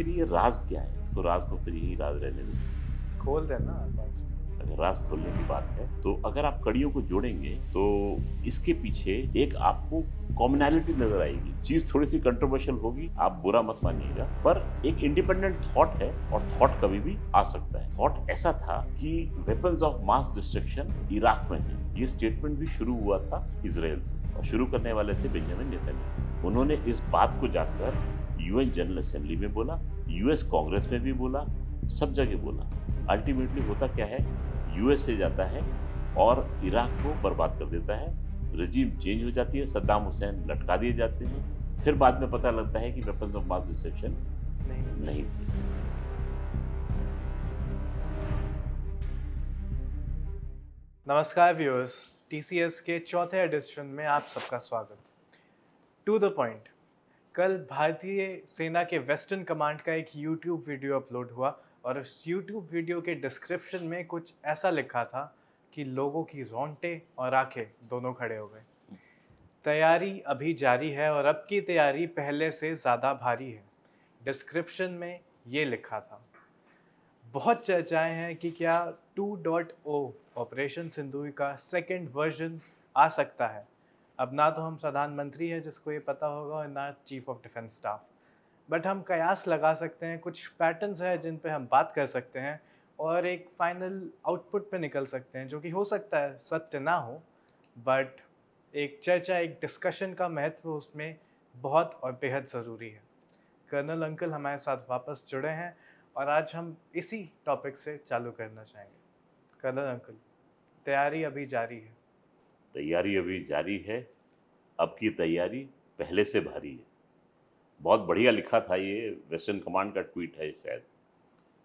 आखिर ये राज क्या है? तो राज को फिर यही राज रहने दें। खोल देना बस। अगर राज खोलने की बात है, तो अगर आप कड़ियों को जोड़ेंगे, तो इसके पीछे एक आपको कॉमनैलिटी नज़र आएगी। चीज़ थोड़ी-सी कंट्रोवर्शियल होगी, आप बुरा मत मानिएगा, पर एक इंडिपेंडेंट थॉट है और थॉट कभी भी आ सकता है। थॉट ऐसा था कि weapons of mass destruction Iraq में है। ये स्टेटमेंट भी शुरू हुआ था इज़राइल से और शुरू करने वाले थे बेंजामिन नेतन्याहू। उन्होंने इस बात को जाकर यूएन जनरल असेंबली में बोला, यूएस कांग्रेस में भी बोला, सब जगह बोला। अल्टीमेटली होता क्या है, यूएस से जाता है और इराक को बर्बाद कर देता है। रजीम चेंज हो जाती है, सद्दाम हुसैन लटका दिए जाते हैं। फिर बाद में पता लगता है कि वेपन्स ऑफ मास डिस्ट्रक्शन नहीं। नहीं थे। नमस्कार व्यूअर्स, टीसीएस के चौथे एडिशन में आप सबका स्वागत। टू द पॉइंट, कल भारतीय सेना के वेस्टर्न कमांड का एक यूट्यूब वीडियो अपलोड हुआ और उस यूट्यूब वीडियो के डिस्क्रिप्शन में कुछ ऐसा लिखा था कि लोगों की रोंगटे और आंखें दोनों खड़े हो गए। तैयारी अभी जारी है और अब की तैयारी पहले से ज़्यादा भारी है। डिस्क्रिप्शन में ये लिखा था। बहुत चर्चाएं हैं कि क्या 2.0 ऑपरेशन सिंदूर का सेकंड वर्जन आ सकता है। अब ना तो हम प्रधानमंत्री हैं जिसको ये पता होगा और ना chief of defence staff, but हम कयास लगा सकते हैं, कुछ पैटर्न्स हैं जिन पे हम बात कर सकते हैं और एक फाइनल आउटपुट पे निकल सकते हैं, जो कि हो सकता है सत्य ना हो, बट एक चर्चा, एक डिस्कशन का महत्व उसमें बहुत और बेहद ज़रूरी है। कर्नल अंकल हमारे साथ वापस जुड़े हैं और आज हम इसी टॉपिक से चालू करना चाहेंगे। कर्नल अंकल, तैयारी अभी जारी है। तैयारी अभी जारी है, अब की तैयारी पहले से भारी है। बहुत बढ़िया लिखा था, ये वेस्टर्न कमांड का ट्वीट है शायद।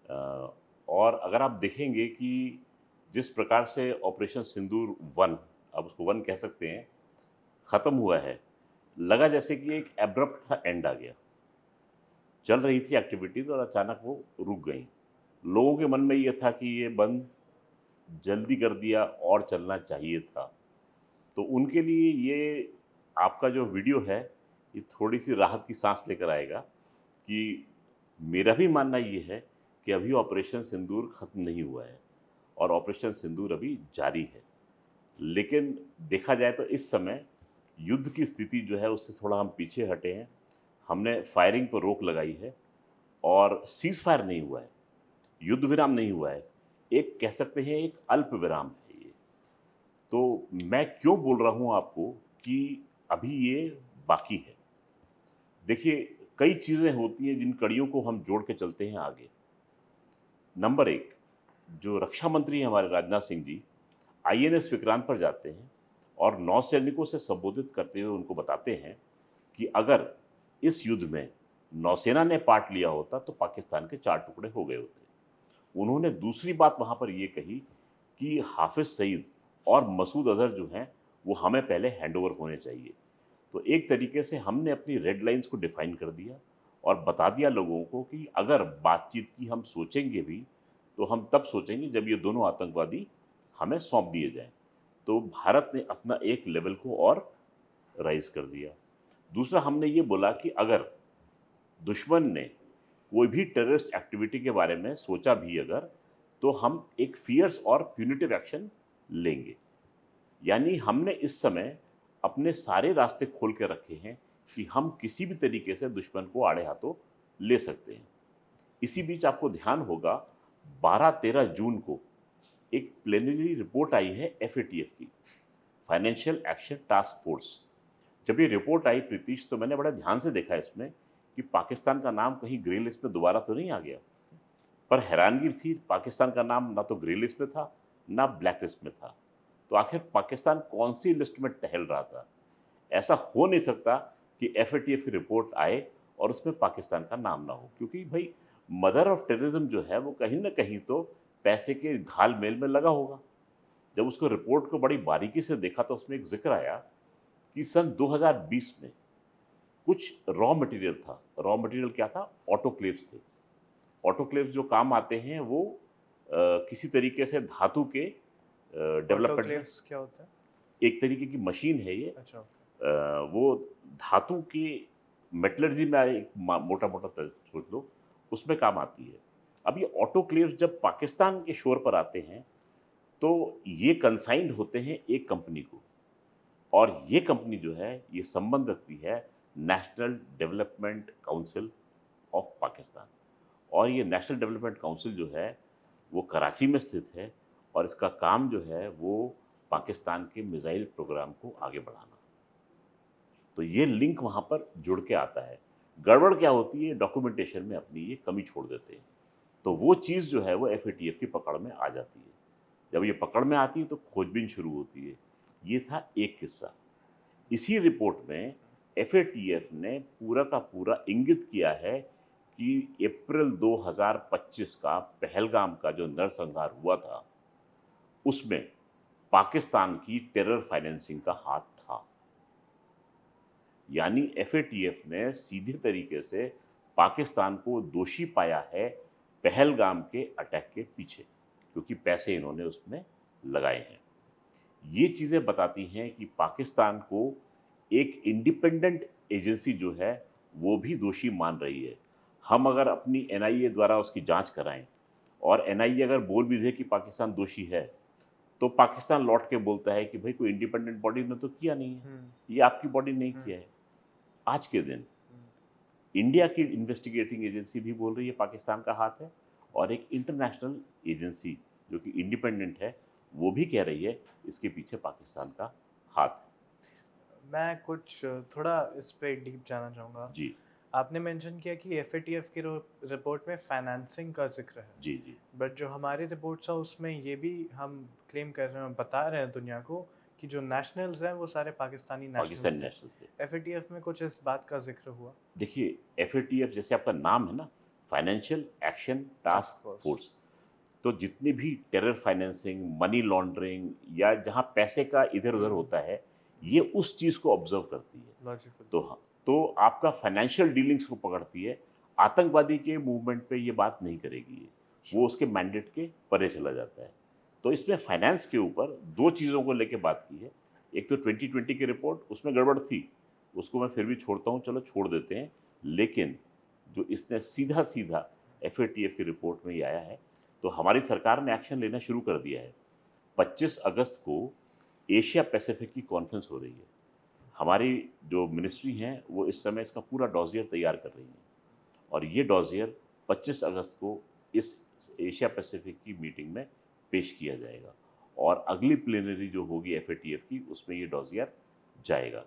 अ, और अगर आप देखेंगे कि जिस प्रकार से ऑपरेशन सिंदूर 1, अब उसको 1 कह सकते हैं, ख़त्म हुआ है, लगा जैसे कि एक एब्रप्ट सा एंड आ गया। चल रही थी एक्टिविटीज़ और अचानक वो रुक गई। लोगों के मन में ये था कि ये बंद जल्दी कर दिया और चलना चाहिए था। तो उनके लिए ये आपका जो वीडियो है, ये थोड़ी-सी राहत की साँस लेकर आएगा कि मेरा भी मानना ये है कि अभी ऑपरेशन सिंदूर खत्म नहीं हुआ है और ऑपरेशन सिंदूर अभी जारी है। लेकिन देखा जाए तो इस समय युद्ध की स्थिति जो है उससे थोड़ा हम पीछे हटे हैं। हमने फायरिंग पर रोक लगाई है और सीज़ फायर नहीं हुआ है, युद्ध विराम नहीं हुआ है। एक कह सकते हैं एक अल्प विराम है ये। तो मैं क्यों बोल रहा हूँ आपको कि अभी ये बाकी है। देखिए, कई चीज़ें होती हैं जिन कड़ियों को हम जोड़ के चलते हैं आगे। नंबर 1, जो रक्षा मंत्री हैं हमारे राजनाथ सिंह जी, आईएनएस विक्रांत पर जाते हैं और नौसैनिकों से संबोधित करते हुए उनको बताते हैं कि अगर इस युद्ध में नौसेना ने पार्ट लिया होता तो पाकिस्तान के 4 टुकड़े हो गए होते। उन्होंने दूसरी बात वहाँ पर ये कही कि हाफ़िज़ सईद और मसूद अज़हर जो हैं, वो हमें पहले हैंडओवर होने चाहिए। तो एक तरीके से हमने अपनी रेड लाइन्स को डिफ़ाइन कर दिया और बता दिया लोगों को कि अगर बातचीत की हम सोचेंगे भी, तो हम तब सोचेंगे जब ये दोनों आतंकवादी हमें सौंप दिए जाएँ। तो भारत ने अपना एक लेवल को और राइज़ कर दिया। दूसरा हमने ये बोला कि अगर दुश्मन ने कोई भी टेररिस्ट एक्टिविटी के बारे में सोचा भी अगर, तो हम एक फ़ियर्स और प्यूनिटिव एक्शन लेंगे। यानी हमने इस समय अपने सारे रास्ते खोल के रखे हैं कि हम किसी भी तरीके से दुश्मन को आड़े हाथों ले सकते हैं। इसी बीच आपको ध्यान होगा 12-13 जून को एक प्रिलिमिनरी रिपोर्ट आई है एफएटीएफ की, फाइनेंशियल एक्शन टास्क फोर्स। जब ये रिपोर्ट आई प्रीतीश, तो मैंने बड़ा ध्यान से देखा इसमें कि पाकिस्तान का नाम कहीं ग्रे लिस्ट में दोबारा तो नहीं आ गया। पर हैरानगी थी, पाकिस्तान का नाम ना तो ग्रे लिस्ट में था, ना ब्लैक लिस्ट में था। तो आखिर पाकिस्तान कौन-सी लिस्ट में टहल रहा था? ऐसा हो नहीं सकता कि एफएटीएफ की रिपोर्ट आए और उसमें पाकिस्तान का नाम ना हो, क्योंकि भई मदर ऑफ टेररिज्म जो है वो कहीं न कहीं तो पैसे के घाल-मेल में लगा होगा। जब उसको रिपोर्ट को बड़ी बारीकी से देखा तो उसमें एक ज़िक्र आया कि सन 2020 में कुछ रॉ मटेरियल था। रॉ मटेरियल क्या था? ऑटोक्लेव्स थे। ऑटोक्लेव्स जो काम आते हैं वो किसी तरीके से धातु के डेवलपमेंट में, ऑटोक्लेव्स क्या होता है? एक तरीके की मशीन है ये। अच्छा, ओके। वो धातु की मेटलर्जी में एक मोटा-मोटा सोच लो, उसमें काम आती है। अब ये ऑटोक्लेव जब पाकिस्तान के शोर पर आते हैं तो ये कंसाइंड होते हैं एक कंपनी को, और ये कंपनी जो है ये संबंध रखती है national development council of Pakistan. और ये नेशनल डेवलपमेंट काउंसिल जो है वो कराची में स्थित है, और इसका काम जो है वो पाकिस्तान के मिसाइल प्रोग्राम को आगे बढ़ाना। तो ये लिंक वहाँ पर जुड़ के आता है। गड़बड़ क्या होती है, डॉक्यूमेंटेशन में अपनी ये कमी छोड़ देते हैं, तो वो चीज़ जो है वो FATF की पकड़ में आ जाती है। जब ये पकड़ में आती है तो खोजबीन शुरू होती है। ये था एक किस्सा। इसी रिपोर्ट में FATF ने पूरा का पूरा इंगित किया है कि अप्रैल 2025 का पहलगाम का जो नरसंहार हुआ था उसमें पाकिस्तान की टेरर फाइनेंसिंग का हाथ था। यानी FATF ने सीधे तरीके से पाकिस्तान को दोषी पाया है पहलगाम के अटैक के पीछे, क्योंकि पैसे इन्होंने उसमें लगाए हैं। ये चीज़ें बताती हैं कि पाकिस्तान को एक इंडिपेंडेंट एजेंसी जो है वो भी दोषी मान रही है। हम अगर अपनी NIA द्वारा उसकी जांच कराएं और NIA अगर बोल भी दे कि पाकिस्तान दोषी है, तो पाकिस्तान लौट के बोलता है कि भाई कोई इंडिपेंडेंट बॉडी ने तो किया नहीं है, ये आपकी बॉडी नहीं किया है। आज के दिन इंडिया की इन्वेस्टिगेटिंग एजेंसी भी बोल रही है पाकिस्तान का हाथ है, और एक इंटरनेशनल एजेंसी जो कि इंडिपेंडेंट है वो भी कह रही है इसके पीछे पाकिस्तान का हाथ है। मैं कुछ थोड़ा इस पे डीप जाना चाहूँगा। जी आपने मेंशन किया कि FATF की रिपोर्ट में फाइनेंसिंग का जिक्र है, जी जी बट जो हमारी रिपोर्ट्स है उसमें ये भी हम क्लेम कर रहे हैं, बता रहे हैं दुनिया को कि जो नेशनल्स हैं वो सारे पाकिस्तानी पाकिस्तान नेशनल्स नेशनल से। थे। FATF में कुछ इस बात का जिक्र हुआ? देखिए, FATF जैसे आपका नाम है ना, financial action task Force। Force, तो जितनी भी टेरर फाइनेंसिंग, मनी लॉन्ड्रिंग या जहाँ पैसे का इधर उधर होता है, ये उस चीज़ को ऑब्जर्व करती है। लॉजिकल। तो आपका फाइनेंशियल डीलिंग्स को पकड़ती है। आतंकवादी के मूवमेंट पे ये बात नहीं करेगी ये, वो उसके मैंडेट के परे चला जाता है। तो इसमें फाइनेंस के ऊपर दो चीज़ों को लेके बात की है। एक तो 2020 की रिपोर्ट, उसमें गड़बड़ थी, उसको मैं फिर भी छोड़ता हूँ, चलो छोड़ देते हैं। लेकिन जो इसने सीधा सीधा FATF की रिपोर्ट में ये आया है, तो हमारी सरकार ने एक्शन लेना शुरू कर दिया है। 25 अगस्त को एशिया पैसिफिक की कॉन्फ्रेंस हो रही है। हमारी जो मिनिस्ट्री हैं वो इस समय इसका पूरा डॉजियर तैयार कर रही हैं, और ये डॉजियर 25 अगस्त को इस एशिया पैसिफिक की मीटिंग में पेश किया जाएगा, और अगली प्लेनरी जो होगी FATF की उसमें ये डॉजियर जाएगा।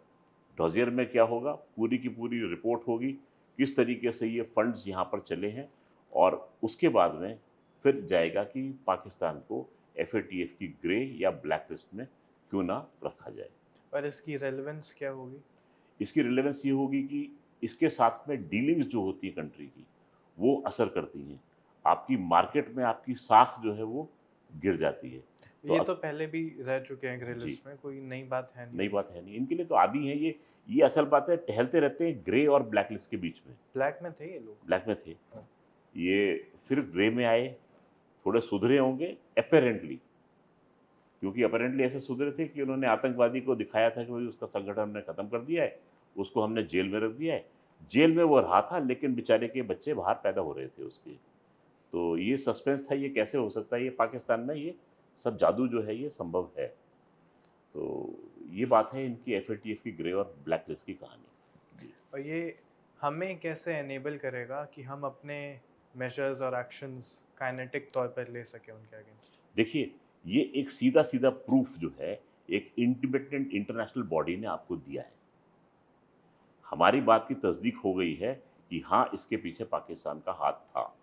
डॉजियर में क्या होगा, पूरी की पूरी रिपोर्ट होगी, किस तरीके से ये फंड्स यहाँ पर चले हैं, और उसके बाद में फिर जाएगा कि पाकिस्तान को FATF की ग्रे या ब्लैक लिस्ट में क्यों ना रखा जाए। और इसकी रेलेवेंस क्या होगी? इसकी रिलेवेंस ये होगी कि इसके साथ में डीलिंग्स जो होती है कंट्री की वो असर करती हैं। आपकी मार्केट में आपकी साख जो है वो गिर जाती है। ये अब तो पहले भी रह चुके हैं ग्रे जी। लिस्ट में, कोई नई बात है नहीं। नई बात है नहीं, इनके लिए तो आदी हैं ये असल बात है, टहलते रहते हैं ग्रे और ब्लैक लिस्ट के बीच में। ब्लैक में थे ये लोग। ब्लैक में थे, हाँ। ये फिर ग्रे में आए, थोड़े सुधरे होंगे अपेरेंटली, क्योंकि अपेरेंटली ऐसे सुधरे थे कि उन्होंने आतंकवादी को दिखाया था कि भाई उसका संगठन हमने ख़त्म कर दिया है, उसको हमने जेल में रख दिया है। जेल में वो रहा था, लेकिन बेचारे के बच्चे बाहर पैदा हो रहे थे उसके। तो ये सस्पेंस था, ये कैसे हो सकता है, ये पाकिस्तान में ये सब जादू जो है ये संभव है। तो ये बात है इनकी FATF की ग्रे और ब्लैक लिस्ट की कहानी। जी। और ये हमें कैसे एनेबल करेगा कि हम अपने मेजर्स और एक्शंस काइनेटिक तौर पर ले सकें उनके अगेंस्ट? देखिए, ये एक सीधा सीधा प्रूफ जो है एक इंडिपेंडेंट इंटरनेशनल बॉडी ने आपको दिया है। हमारी बात की तस्दीक हो गई है कि हाँ, इसके पीछे पाकिस्तान का हाथ था।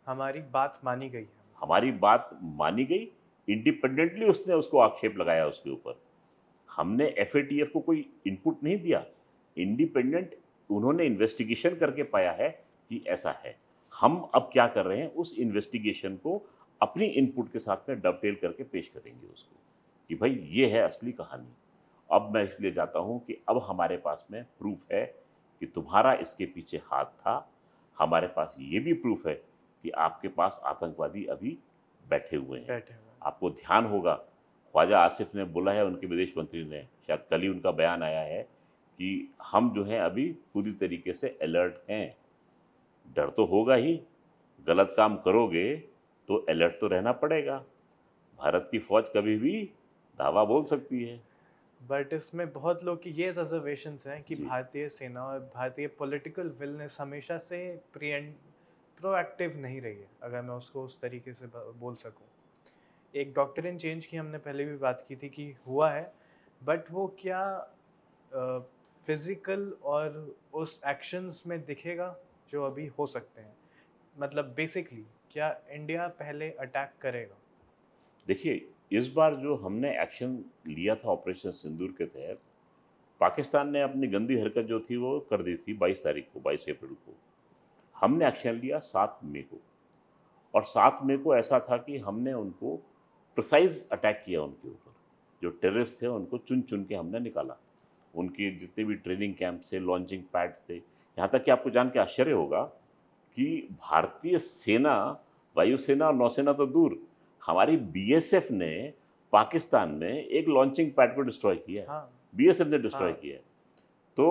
हमारी बात मानी गई है। हमारी बात मानी गई, इंडिपेंडेंटली उसने उसको आक्षेप लगाया उसके ऊपर। हमने FATF को कोई इनपुट नहीं दिया, इंडिपेंडेंट उन्होंने इन्वेस्टिगेशन करके पाया है कि ऐसा है। हम अब क्या कर रहे हैं, उस इन्वेस्टिगेशन को अपनी इनपुट के साथ में डबटेल करके पेश करेंगे उसको कि भाई ये है असली कहानी। अब मैं इसलिए जाता हूँ कि अब हमारे पास में प्रूफ है कि तुम्हारा इसके पीछे हाथ था। हमारे पास ये भी प्रूफ है कि आपके पास आतंकवादी अभी बैठे हुए हैं। आपको ध्यान होगा, ख्वाजा आसिफ ने बोला है, उनके विदेश मंत्री ने, शायद कल ही उनका बयान आया है कि हम जो हैं अभी पूरी तरीके से अलर्ट हैं। डर तो होगा ही, गलत काम करोगे तो अलर्ट तो रहना पड़ेगा। भारत की फौज कभी भी धावा बोल सकती है। बट इसमें बहुत लोग की ये रिजर्वेशंस हैं कि जी। भारतीय सेना और भारतीय पॉलिटिकल विलनेस हमेशा से प्रोएक्टिव नहीं रही है, अगर मैं उसको उस तरीके से बोल सकूं। एक डॉक्ट्रिन चेंज की हमने पहले भी बात की थी कि हुआ है, बट वो क्या फिजिकल और उस एक्शंस में दिखेगा जो अभी हो सकते हैं? मतलब बेसिकली क्या इंडिया पहले अटैक करेगा? देखिए, इस बार जो हमने एक्शन लिया था ऑपरेशन सिंदूर के तहत, पाकिस्तान ने अपनी गंदी हरकत जो थी वो कर दी थी 22 तारीख को, 22 अप्रैल को। हमने एक्शन लिया 7 मई को, और 7 मई को ऐसा था कि हमने उनको प्रिसाइज़ अटैक किया उनके ऊपर। जो टेररिस्ट थे उनको चुन-चुन के हमने निकाला। उनके जितने भी ट्रेनिंग कैंप थे, लॉन्चिंग पैड्स थे, यहाँ तक कि आपको जान के आश्चर्य होगा कि भारतीय सेना, वायुसेना और नौसेना तो दूर, हमारी बीएसएफ ने पाकिस्तान में एक लॉन्चिंग पैड को डिस्ट्रॉय किया है। हाँ। बीएसएफ ने डिस्ट्रॉय हाँ। किया है। तो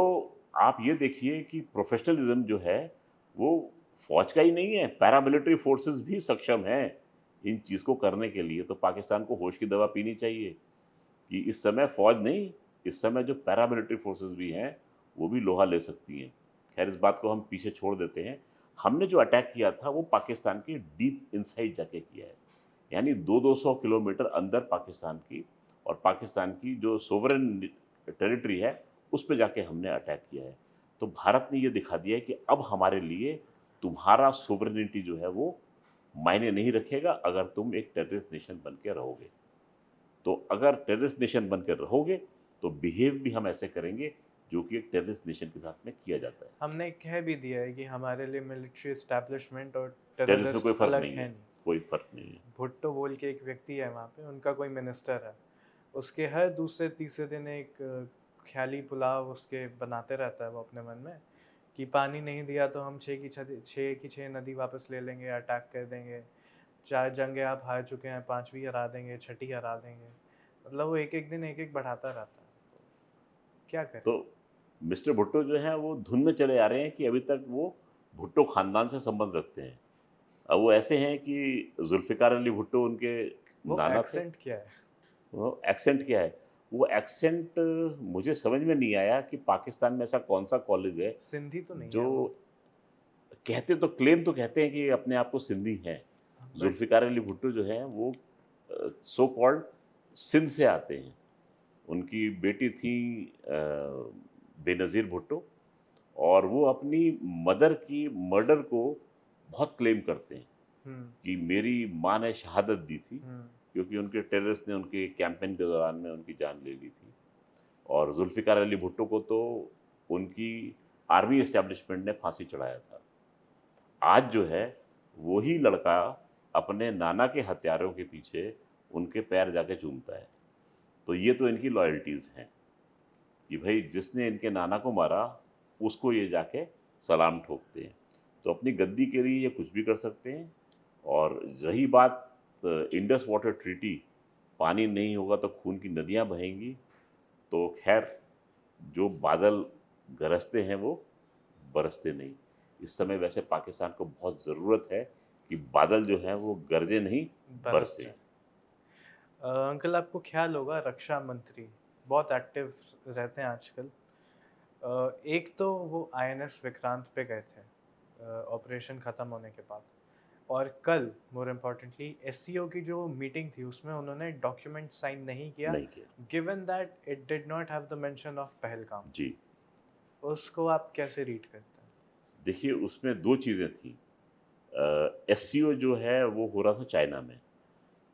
आप ये देखिए कि प्रोफेशनलिज्म जो है वो फौज का ही नहीं है, पैरामिलिट्री फोर्सेस भी सक्षम हैं इन चीज़ को करने के लिए। तो पाकिस्तान को होश की दवा पीनी चाहिए कि इस समय फौज नहीं, इस समय जो पैरामिलिट्री फोर्सेस भी हैं वो भी लोहा ले सकती हैं। खैर, इस बात को हम पीछे छोड़ देते हैं। हमने जो अटैक किया था वो पाकिस्तान के डीप इनसाइड जाके किया है, यानी 200 किलोमीटर अंदर पाकिस्तान की, और पाकिस्तान की जो सोवरेन टेरिटरी है उस पे जाके हमने अटैक किया है। तो भारत ने ये दिखा दिया है कि अब हमारे लिए तुम्हारा सोवरेनिटी जो है वो मायने नहीं रखेगा अगर तुम एक टेररिस्ट नेशन बन के रहोगे। तो अगर टेररिस्ट नेशन बन के रहोगे तो बिहेव भी हम ऐसे करेंगे जो कि एक टेररिस्ट नेशन के साथ में किया जाता है। हमने कह भी दिया है कि हमारे लिए मिलिट्री एस्टैब्लिशमेंट और टेररिस्ट में कोई टेररिस्ट फ़र्क अलग नहीं है है, नहीं। कोई फ़र्क नहीं है। भुट्टो बोल के एक व्यक्ति है वहाँ पे, उनका कोई मिनिस्टर है, उसके हर दूसरे तीसरे दिन एक ख्याली पुलाव उसके बनाते रहता है वो अपने मन में कि पानी नहीं दिया तो हम छः की छः नदी वापस ले लेंगे, अटैक कर देंगे, 4 जंगें आप हार चुके हैं, 5वीं हरा देंगे, 6ठी हरा देंगे। मतलब वो एक-एक दिन एक-एक बढ़ाता रहता है। तो क्या करें? तो मिस्टर भुट्टो जो हैं वो धुन में चले आ रहे हैं कि अभी तक वो भुट्टो ख़ानदान से संबंध रखते हैं। अब वो ऐसे हैं कि ज़ुल्फ़िकार अली भुट्टो उनके वो नाना थे। एक्सेंट क्या है? वो एक्सेंट क्या है? वो एक्सेंट मुझे समझ में नहीं आया कि पाकिस्तान में ऐसा कौन-सा कॉलेज है सिंधी तो नहीं जो है वो? क्लेम तो कहते हैं कि अपने आप को सिंधी हैं। बट ज़ुल्फ़िकार अली भुट्टो जो हैं वो सो कॉल्ड सिंध से आते हैं। उनकी बेटी थी बेनज़ीर भुट्टो, और वो अपनी मदर की मर्डर को बहुत क्लेम करते हैं हुँ, कि मेरी माँ ने शहादत दी थी, हुँ, क्योंकि उनके टेररिस्ट ने उनके कैंपेन के दौरान में उनकी जान ले ली थी। और ज़ुल्फ़िकार अली भुट्टो को तो उनकी आर्मी एस्टैब्लिशमेंट ने फांसी चढ़ाया था। आज जो है वही लड़का अपने नाना के हत्यारों के पीछे उनके पैर जाके चूमता है। तो ये तो इनकी लॉयल्टीज़ हैं कि भाई जिसने इनके नाना को मारा उसको ये जाके सलाम ठोकते हैं। तो अपनी गद्दी के लिए ये कुछ भी कर सकते हैं। और रही बात इंडस वाटर ट्रीटी, पानी नहीं होगा तो खून की नदियाँ बहेंगी। तो खैर, जो बादल गरजते हैं वो बरसते नहीं। इस समय वैसे पाकिस्तान को बहुत ज़रूरत है कि बादल जो हैं वो गरजे नहीं, बरस बरसे। जाए। अंकल आपको ख्याल होगा रक्षा मंत्री बहुत एक्टिव रहते हैं आजकल। एक तो वो आईएनएस विक्रांत पे गए थे ऑपरेशन ख़त्म होने के बाद, और कल मोर इम्पोर्टेंटली एससीओ की जो मीटिंग थी उसमें उन्होंने डॉक्यूमेंट साइन नहीं किया, नहीं किया। Given that it did not have the mention of Pahalgam. जी। उसको आप कैसे रीड करते हैं? देखिए, उसमें 2 चीज़ें थीं। एससीओ जो है वो हो रहा था चाइना में।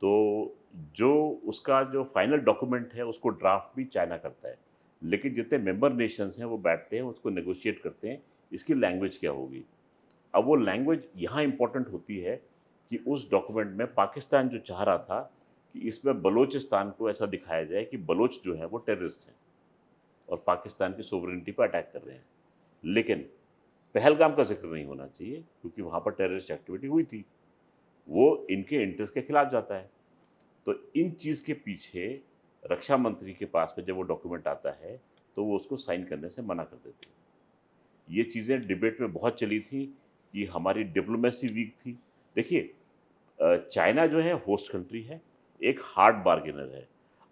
तो जो उसका जो फाइनल डॉक्यूमेंट है उसको ड्राफ्ट भी चाइना करता है। लेकिन जितने मेंबर नेशंस हैं वो बैठते हैं, उसको नेगोशिएट करते हैं, इसकी लैंग्वेज क्या होगी। अब वो लैंग्वेज यहाँ इम्पोर्टेंट होती है कि उस डॉक्यूमेंट में पाकिस्तान जो चाह रहा था कि इसमें बलोचिस्तान को ऐसा दिखाया जाए कि बलोच जो हैं वो टेररिस्ट हैं और पाकिस्तान की सोवरेनिटी पर अटैक कर रहे हैं। लेकिन पहलगाम का ज़िक्र नहीं होना चाहिए क्योंकि वहाँ पर टेररिस्ट एक्टिविटी हुई थी। वो इनके इंटरेस्ट के खिलाफ जाता है। तो इन चीज़ के पीछे रक्षा मंत्री के पास में जब वो डॉक्यूमेंट आता है तो वो उसको साइन करने से मना कर देते हैं। ये चीज़ें डिबेट में बहुत चली थी कि हमारी डिप्लोमेसी वीक थी, देखिए, चाइना जो है होस्ट कंट्री है, एक हार्ड बार्गेनर है।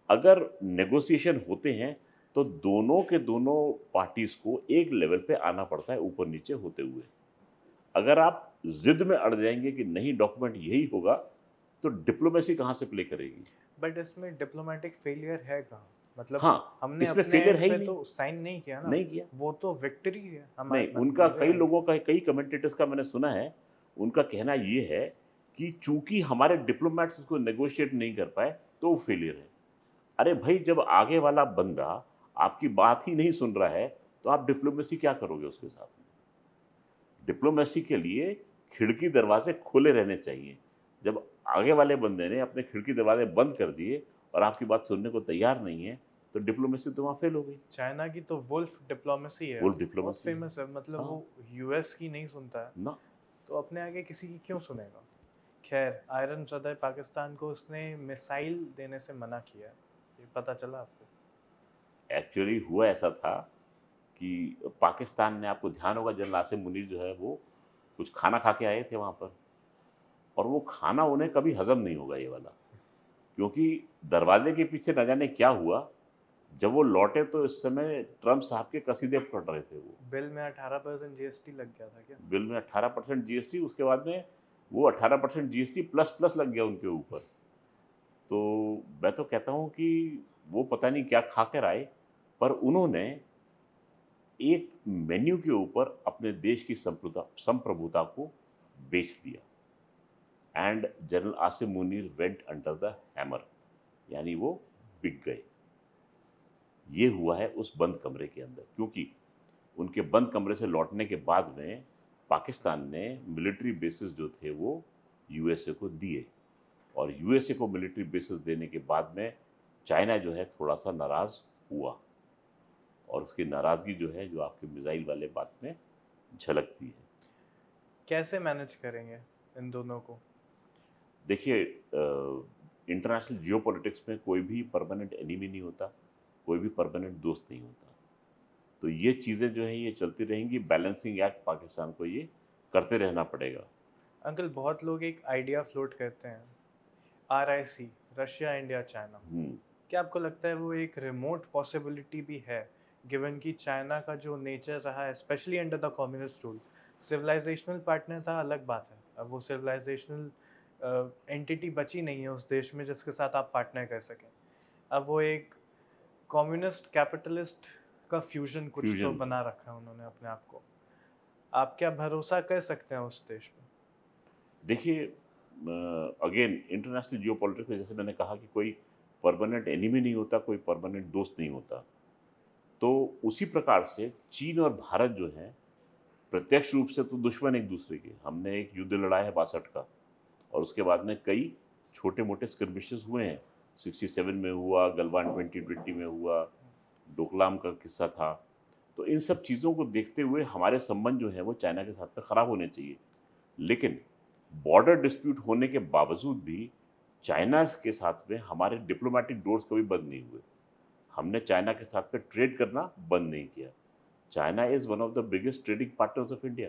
अगर नेगोशिएशन होते हैं तो दोनों के दोनों पार्टीज़ को एक लेवल पे आना पड़ता है ऊपर-नीचे होते हुए। अगर आप ज़िद में अड़ जाएँगे कि नहीं डॉक्यूमेंट यही होगा, तो डिप्लोमेसी कहाँ से प्ले करेगी? बट इसमें डिप्लोमेटिक फेलियर है कहाँ? मतलब हाँ, हमने इसमें अपने फेलियर एंड है ही पे नहीं, तो साइन नहीं किया ना, नहीं किया। वो तो विक्ट्री है नहीं, हमारे उनका मेरे कई एंड। लोगों का कई कमेंटेटर्स का मैंने सुना है, उनका कहना ये है कि चूँकि हमारे डिप्लोमैट्स उसको नेगोशिएट नहीं कर पाए, तो वो फेलियर है। अरे भाई, जब आगे वाला बंदा आपकी बात ही नहीं सुन रहा है, तो आप डिप्लोमेसी क्या करोगे उसके साथ में? डिप्लोमेसी के लिए खिड़की दरवाजे खुले रहने चाहिए। जब आगे वाले बंदे ने अपने खिड़की दरवाजे बंद कर दिए और आपकी बात सुनने को तैयार नहीं है, तो डिप्लोमेसी तो वहाँ फेल हो गई। चाइना की तो वुल्फ डिप्लोमेसी है, वुल्फ बहुत डिप्लोमेसी है। फेमस है, मतलब हाँ, वो यूएस की नहीं सुनता है, ना। तो अपने आगे किसी की क्यों सुनेगा? खैर, आयरन सदर पाकिस्तान को उसने मिसाइल देने से मना किया है, ये पता चला आपको? एक्चुअली हुआ ऐसा था कि पाकिस्तान ने, आपको ध्यान होगा, जनरल आसिम मुनीर जो है वो कुछ खाना खा के आए थे वहाँ पर, और वो खाना उन्हें कभी हज़म नहीं होगा ये वाला, क्योंकि दरवाजे के पीछे न जाने क्या हुआ, जब वो लौटे तो इस समय ट्रम्प साहब के कसीदे पढ़ रहे थे वो। बिल में 18% जीएसटी लग गया था क्या? बिल में 18% जीएसटी, उसके बाद में वो 18% जीएसटी प्लस प्लस लग गया उनके ऊपर। तो मैं तो कहता हूँ कि वो पता नहीं क्या खा कर आए, पर उन्होंने एक मेन्यू के ऊपर अपने देश की संप्रभुता को बेच दिया, and general Asim Munir went under the hammer, यानी वो बिक गए। ये हुआ है उस बंद कमरे के अंदर, क्योंकि उनके बंद कमरे से लौटने के बाद में पाकिस्तान ने मिलिट्री बेसिस जो थे वो यूएसए को दिए, और यूएसए को मिलिट्री बेसिस देने के बाद में चाइना जो है थोड़ा सा नाराज़ हुआ, और उसकी नाराज़गी जो है, जो आपके मिसाइल वाले बात में झलकती है। कैसे मैनेज करेंगे इन दोनों को? देखिए, इंटरनेशनल जियोपॉलिटिक्स में कोई भी परमानेंट एनिमी नहीं होता, कोई भी परमानेंट दोस्त नहीं होता। तो ये चीज़ें जो हैं ये चलती रहेंगी, बैलेंसिंग एक्ट पाकिस्तान को ये करते रहना पड़ेगा। अंकल, बहुत लोग एक आइडिया फ्लोट करते हैं, RIC, रशिया इंडिया चाइना। हुँ। क्या आपको लगता है वो एक रिमोट पॉसिबिलिटी भी है, गिवन कि चाइना का जो नेचर रहा है, specially under the communist rule? Civilisational partner था, अलग बात है, अब वो सिविलाइजेशनल एंटिटी बची नहीं है उस देश में जिसके साथ आप पार्टनर कर सकें। अब वो एक कम्युनिस्ट कैपिटलिस्ट का फ्यूजन कुछ तो फ्यूजन। बना रखा है उन्होंने अपने आप को। आप क्या भरोसा कर सकते हैं उस देश पे? देखिए, अगेन इंटरनेशनल जियोपॉलिटिक्स में जैसे मैंने कहा कि कोई परमानेंट एनिमी नहीं होता, कोई परमानेंट दोस्त नहीं होता। तो उसी प्रकार से चीन और भारत जो हैं, प्रत्यक्ष रूप से तो दुश्मन एक दूसरे के। हमने एक युद्ध लड़ा है 62 का, और उसके बाद में कई छोटे-मोटे स्किर्मिशेस हुए हैं। 67 में हुआ, गलवान 2020 में हुआ, डोकलाम का किस्सा था। तो इन सब चीज़ों को देखते हुए हमारे संबंध जो हैं वो चाइना के साथ में ख़राब होने चाहिए। लेकिन बॉर्डर डिस्प्यूट होने के बावजूद भी चाइना के साथ में हमारे डिप्लोमैटिक डोर्स कभी बंद नहीं हुए। हमने चाइना के साथ में ट्रेड करना बंद नहीं किया। China is one of the biggest trading partners of India.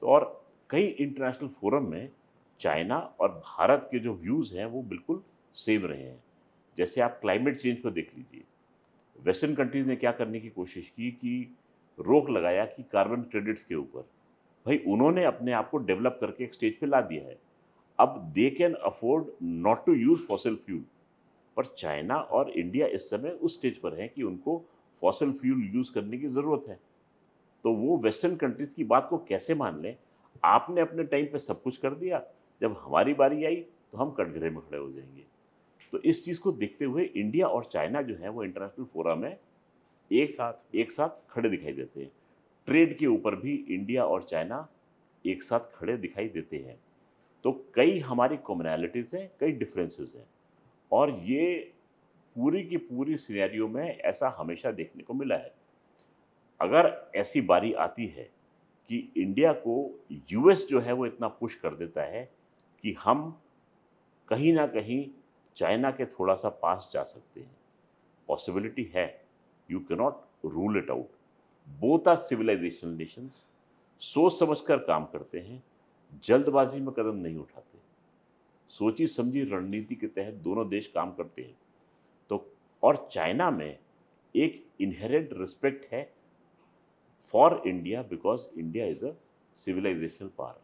तो और कई इंटरनेशनल फोरम में चाइना और भारत के जो व्यूज़ हैं वो बिल्कुल सेम रहे हैं। जैसे आप क्लाइमेट चेंज को देख लीजिए। वेस्टर्न कंट्रीज़ ने क्या करने की कोशिश की कि रोक लगाया कि कार्बन क्रेडिट्स के ऊपर। भाई, उन्होंने अपने आप को डेवलप करके एक स्टेज पे ला दिया है। अब they can afford not to use fossil fuel, पर चाइना और इंडिया इस समय उस स्टेज पर हैं कि उनको फॉसिल फ्यूल यूज़ करने की ज़रूरत है। तो वो वेस्टर्न कंट्रीज़ की बात को कैसे मान लें? आपने अपने टाइम पे सब कुछ कर दिया, जब हमारी बारी आई तो हम कटघरे में खड़े हो जाएँगे। तो इस चीज़ को देखते हुए इंडिया और चाइना जो है वो इंटरनेशनल फोरम में साथ एक साथ खड़े दिखाई देते हैं। ट्रेड के ऊपर भी इंडिया और चाइना एक साथ खड़े दिखाई देते हैं। तो कई हमारी कॉमनैलिटीज़ हैं, कई डिफरेंसेस हैं, और ये पूरी की पूरी सिनेरियो में ऐसा हमेशा देखने को मिला है। अगर ऐसी बारी आती है कि इंडिया को यूएस जो है वो इतना पुश कर देता है कि हम कहीं न कहीं चाइना के थोड़ा-सा पास जा सकते हैं, पॉसिबिलिटी है, you can not rule it out. Both are civilisational nations, सोच समझकर काम करते हैं, जल्दबाजी में कदम नहीं उठाते, सोची समझी रणनीति के तहत दोनों देश काम करते हैं। तो और चाइना में एक इनहेरेंट रिस्पेक्ट है for India, because India is a civilisational power.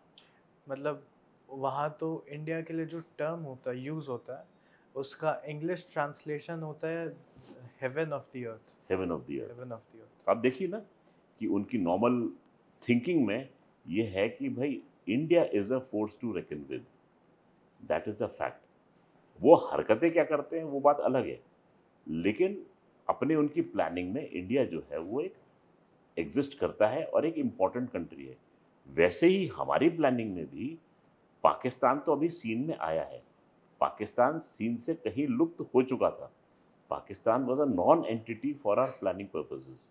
मतलब वहाँ तो इंडिया के लिए जो टर्म होता है, यूज़ होता है, उसका इंग्लिश ट्रांसलेशन होता है heaven of the earth. Heaven of the earth. Heaven of the earth. आप देखिए ना कि उनकी नॉर्मल थिंकिंग में ये है कि भाई India is a force to reckon with, that is the fact. वो हरकतें क्या करते हैं वो बात अलग है, लेकिन अपने उनकी प्लानिंग में इंडिया जो है वो एक एग्जिस्ट करता है और एक इम्पॉर्टेंट कंट्री है। वैसे ही हमारी प्लानिंग में भी पाकिस्तान तो अभी सीन में आया है, पाकिस्तान सीन से कहीं लुप्त हो चुका था। Pakistan was a non entity for our planning purposes.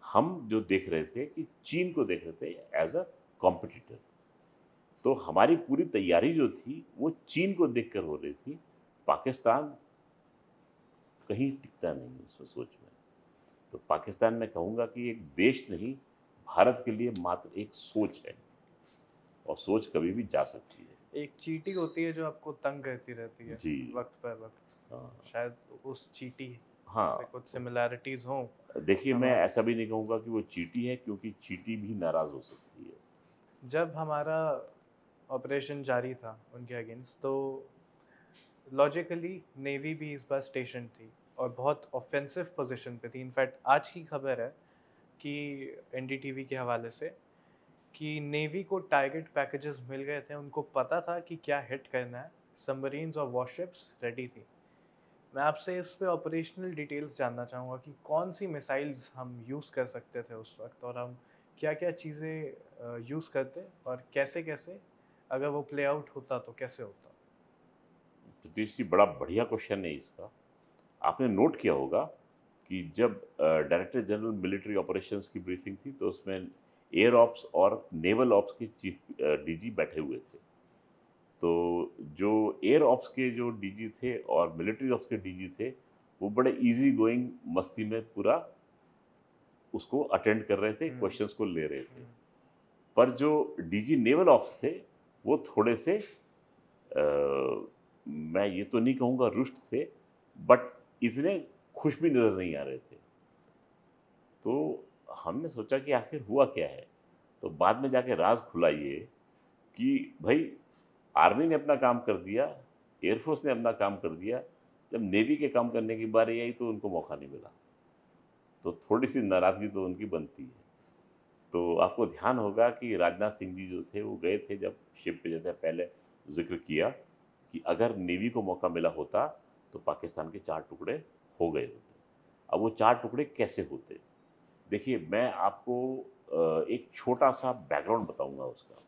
हम जो देख रहे थे कि चीन को देख रहे थे एज अ कॉम्पिटिटर, तो हमारी पूरी तैयारी जो थी वो चीन को देखकर हो रही थी। पाकिस्तान कहीं टिकता नहीं है उस सोच में। तो पाकिस्तान मैं कहूँगा कि एक देश नहीं, भारत के लिए मात्र एक सोच है, और सोच कभी भी जा सकती है। एक चींटी होती है जो आपको तंग करती रहती है जी। वक्त पर वक्त। हाँ। शायद उस चींटी से हाँ, कुछ सिमिलैरिटीज हों। देखिए मैं हमारे ऐसा भी नहीं कहूँगा कि वो चींटी है, क्योंकि चींटी भी नाराज़ हो सकती है। जब हमारा ऑपरेशन जारी था उनके अगेंस्ट, तो लॉजिकली नेवी भी इस बार स्टेशन थी और बहुत ऑफेंसिव पोजीशन पे थी। इनफैक्ट आज की खबर है कि एनडीटीवी के हवाले से कि नेवी को टारगेट पैकेजेस मिल गए थे, उनको पता था कि क्या हिट करना है, सबमरीन्स और वॉरशिप्स रेडी थी। मैं आपसे इस पे ऑपरेशनल डिटेल्स जानना चाहूँगा कि कौन सी मिसाइल्स हम यूज़ कर सकते थे उस वक्त, और हम क्या क्या चीज़ें यूज़ करते और कैसे कैसे, अगर वो प्ले आउट होता तो कैसे होता। प्रतीश जी, बड़ा बढ़िया क्वेश्चन है इसका। आपने नोट किया होगा कि जब डायरेक्टर जनरल मिलिट्री ऑपरेशंस की ब्रीफिंग थी, तो उसमें एयर ऑप्स और नेवल ऑप्स के चीफ डीजी बैठे हुए थे। तो जो एयर ऑप्स के जो डीजी थे और मिलिट्री ऑप्स के डीजी थे, वो बड़े इजी गोइंग मस्ती में पूरा उसको अटेंड कर रहे थे, क्वेश्चंस को ले रहे थे। पर जो डीजी नेवल ऑप्स थे, वो थोड़े से मैं ये तो नहीं कहूँगा रुष्ट थे, बट इतने खुश भी नज़र नहीं आ रहे थे। तो हमने सोचा कि आखिर हुआ क्या है। तो बाद में जाके राज खुला ये कि भाई आर्मी ने अपना काम कर दिया, एयरफोर्स ने अपना काम कर दिया, जब नेवी के काम करने की बारी आई तो उनको मौका नहीं मिला। तो थोड़ी सी नाराज़गी तो उनकी बनती है। तो आपको ध्यान होगा कि राजनाथ सिंह जी जो थे वो गए थे, जब शिप पे, जैसे पहले जिक्र किया कि अगर नेवी को मौका मिला होता तो पाकिस्तान के 4 टुकड़े हो गए होते। अब वो 4 टुकड़े कैसे होते? देखिए मैं आपको एक छोटा सा बैकग्राउंड बताऊंगा उसका।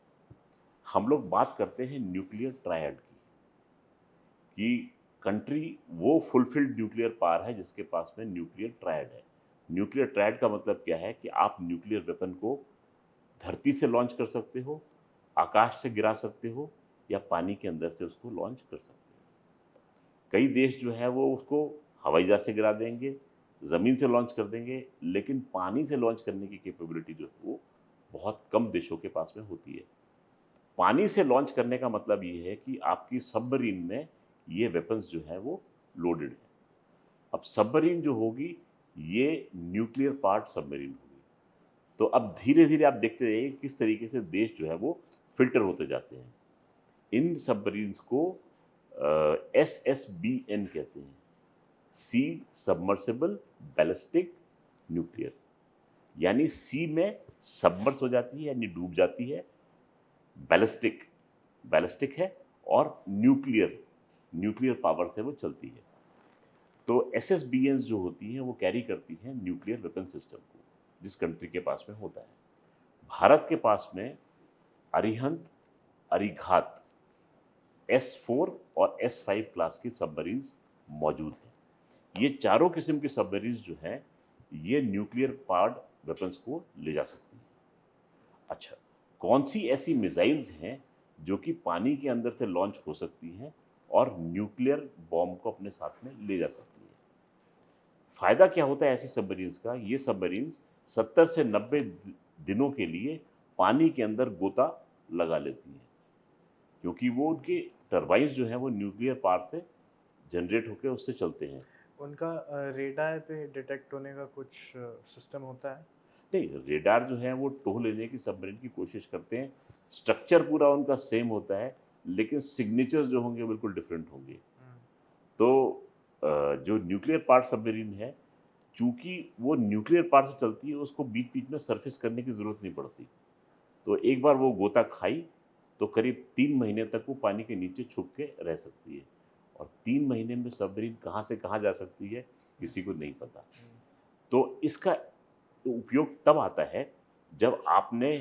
हम लोग बात करते हैं न्यूक्लियर ट्रायड की, कि कंट्री वो फुलफिल्ड न्यूक्लियर पावर है जिसके पास में न्यूक्लियर ट्रायड है। न्यूक्लियर ट्रायड का मतलब क्या है कि आप न्यूक्लियर वेपन को धरती से लॉन्च कर सकते हो, आकाश से गिरा सकते हो, या पानी के अंदर से उसको लॉन्च कर सकते हो। कई देश जो है वो उसको हवाई जहाज से गिरा देंगे, ज़मीन से लॉन्च कर देंगे, लेकिन पानी से लॉन्च करने की कैपेबिलिटी जो है वो बहुत कम देशों के पास में होती है। पानी से लॉन्च करने का मतलब ये है कि आपकी सबमरीन में ये वेपन्स जो है वो लोडेड है। अब सबमरीन जो होगी ये न्यूक्लियर पार्ट सबमरीन होगी। तो अब धीरे धीरे आप देखते रहिए किस तरीके से देश जो है वो फिल्टर होते जाते हैं। इन सबमरीन्स को SSBN कहते हैं, सी सबमर्सिबल बैलिस्टिक न्यूक्लियर। यानी सी में सबमर्स हो जाती है, यानी डूब जाती है, बैलिस्टिक बैलिस्टिक है, और न्यूक्लियर पावर से वो चलती है। तो SSBNs जो होती हैं वो कैरी करती हैं न्यूक्लियर वेपन सिस्टम को, जिस कंट्री के पास में होता है। भारत के पास में अरिहंत, अरिघात, S4 और S5 क्लास की सबमरीन्स मौजूद हैं। ये चारों किस्म की सबमरीन्स जो हैं ये न्यूक्लियर पावर्ड वेपन्स को ले जा सकती हैं। अच्छा, कौन सी ऐसी मिसाइल्स हैं जो कि पानी के अंदर से लॉन्च हो सकती हैं और न्यूक्लियर बॉम्ब को अपने साथ में ले जा सकती है? फ़ायदा क्या होता है ऐसी सबमरीन्स का? ये सबमरीन्स 70 से 90 दिनों के लिए पानी के अंदर गोता लगा लेती हैं, क्योंकि वो उनके टरबाइन्स जो हैं वो न्यूक्लियर पावर से जनरेट होकर उससे चलते हैं। उनका रेडार पे डिटेक्ट होने का कुछ सिस्टम होता है? नहीं, रेडार जो है वो टोह लेने की सबमरीन की कोशिश करते हैं। स्ट्रक्चर पूरा उनका सेम होता है, लेकिन सिग्नेचर्स जो होंगे बिल्कुल डिफरेंट होंगे। हम्म, तो जो न्यूक्लियर पावर सबमरीन है, चूंकि वो न्यूक्लियर पावर से चलती है, उसको बीच-बीच में सरफेस करने की ज़रूरत नहीं पड़ती। तो एक बार वो गोता खाई, तो करीब 3 महीने तक वो पानी के नीचे छुप के रह सकती है। और 3 महीने में सबमरीन कहाँ से कहाँ जा सकती है, किसी को नहीं पता। हम्म, तो इसका उपयोग तब आता है, जब आपने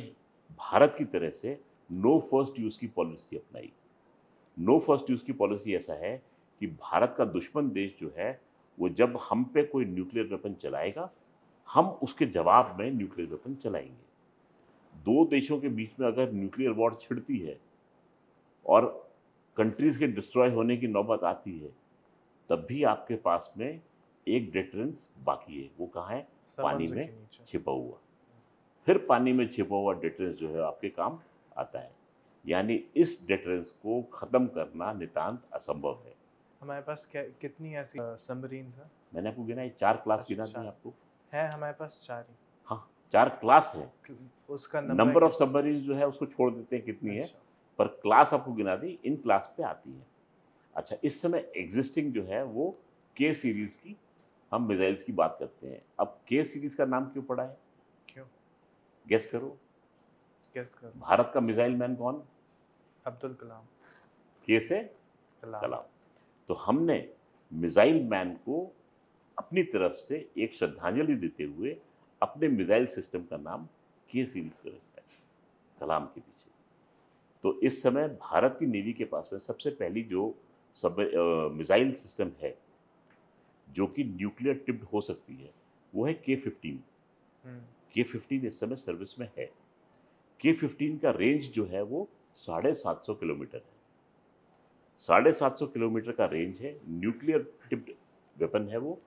भारत की तरह से नो फर्स्ट यूज़ की पॉलिसी अपनाई। नो फर्स्ट यूज़ की पॉलिसी ऐसा है कि भारत का दुश्मन देश जो है, वो जब हम पे कोई न्यूक्लियर वेपन चलाएगा, हम उसके जवाब में न्यूक्लियर वेपन चलाएँगे। 2 देशों के बीच में अगर न्यूक्लियर वॉर छिड़ती है और कंट्रीज़ के डिस्ट्रॉय होने की नौबत आती है, तब भी आपके पास में एक डिटरेंस बाकी है। वो कहाँ है? पानी समुद्र में के नीचे। छिपा हुआ। फिर पानी में छिपा हुआ डिटरेंस जो है आपके काम आता है। यानी इस डिटरेंस को ख़त्म करना नितांत असंभव है। हमारे पास कितनी ऐसी सबमरीन्स हैं? मैंने आपको गिना है, 4 क्लास अच्छा, गिना दिए 4 आपको। है हमारे पास, 4 ही। हाँ, 4 क्लास हैं। उसका नंबर नंबर ऑफ कितना? सबमरीन्स जो है उसको छोड़ देते हैं कितनी है, अच्छा। पर क्लास आपको गिना दी, इन क्लास पे आती है। अच्छा, इस समय एग्जिस्टिंग जो है वो के सीरीज़ की हम मिसाइल्स की बात करते हैं। अब के सीरीज़ का नाम क्यों पड़ा है? क्यों? गेस करो। गेस करो। भारत का मिसाइल मैन कौन? अब्दुल कलाम। के से कलाम। कलाम। तो हमने मिसाइल मैन को अपनी तरफ से एक श्रद्धांजलि देते हुए अपने मिसाइल सिस्टम का नाम के सीरीज पे रखा है, कलाम के पीछे। तो इस समय भारत की नेवी के पास में सबसे पहली जो सब मिसाइल सिस्टम है, जो कि न्यूक्लियर टिप्ड हो सकती है, वो है के-15। हम्म, के-15 इस समय सर्विस में है। के-15 का रेंज जो है वो 750 किलोमीटर है। 750 किलोमीटर का रेंज है, न्यूक्लियर टिप्ड वेपन है वो।